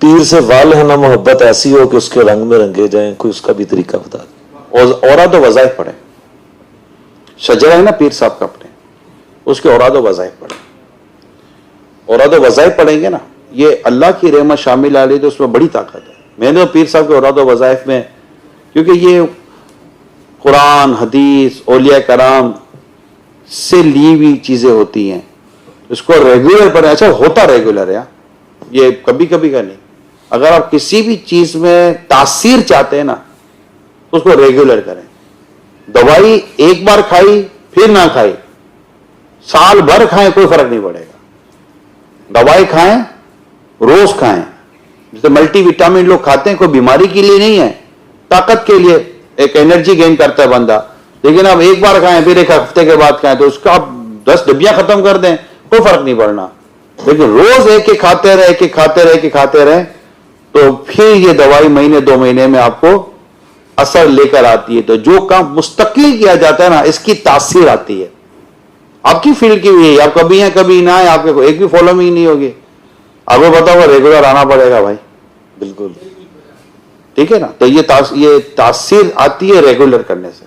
پیر سے والہ نہ محبت ایسی ہو کہ اس کے رنگ میں رنگے جائیں، کوئی اس کا بھی طریقہ بتا دیں۔ اوراد و وظائف پڑھیں، شجرہ ہے نا پیر صاحب کا اپنے، اس کے اوراد و وظائف پڑھیں۔ اوراد و وظائف پڑھیں گے نا، یہ اللہ کی رحمت شامل آ رہی تو اس میں بڑی طاقت ہے۔ میں نے پیر صاحب کے اوراد و وظائف میں، کیونکہ یہ قرآن حدیث اولیاء کرام سے لی ہوئی چیزیں ہوتی ہیں، اس کو ریگولر پڑھیں۔ اچھا ہوتا ریگولر ہے، یہ کبھی کبھی کا نہیں۔ اگر آپ کسی بھی چیز میں تاثیر چاہتے ہیں نا تو اس کو ریگولر کریں۔ دوائی ایک بار کھائی پھر نہ کھائی، سال بھر کھائیں کوئی فرق نہیں پڑے گا۔ دوائی کھائیں، روز کھائیں، جیسے ملٹی وٹامن لوگ کھاتے ہیں، کوئی بیماری کے لیے نہیں ہے، طاقت کے لیے، ایک انرجی گین کرتا ہے بندہ۔ لیکن آپ ایک بار کھائیں پھر ایک ہفتے کے بعد کھائیں تو اس کا آپ 10 ڈبیاں ختم کر دیں، کوئی فرق نہیں پڑنا۔ لیکن روز ایک ایک کھاتے رہے، ایک ایک کھاتے رہے، ایک ایک کھاتے رہے تو پھر یہ دوائی مہینے 2 مہینے میں آپ کو اثر لے کر آتی ہے۔ تو جو کام مستقل کیا جاتا ہے نا، اس کی تاثیر آتی ہے۔ آپ کی فیلڈ کی ہوئی ہے، آپ کبھی ہیں کبھی نہ ہیں، آپ کے ایک بھی فالوئنگ نہیں ہوگی، آپ کو پتا ہوگا ریگولر آنا پڑے گا بھائی، بالکل ٹھیک ہے نا۔ تو یہ تاثیر آتی ہے ریگولر کرنے سے۔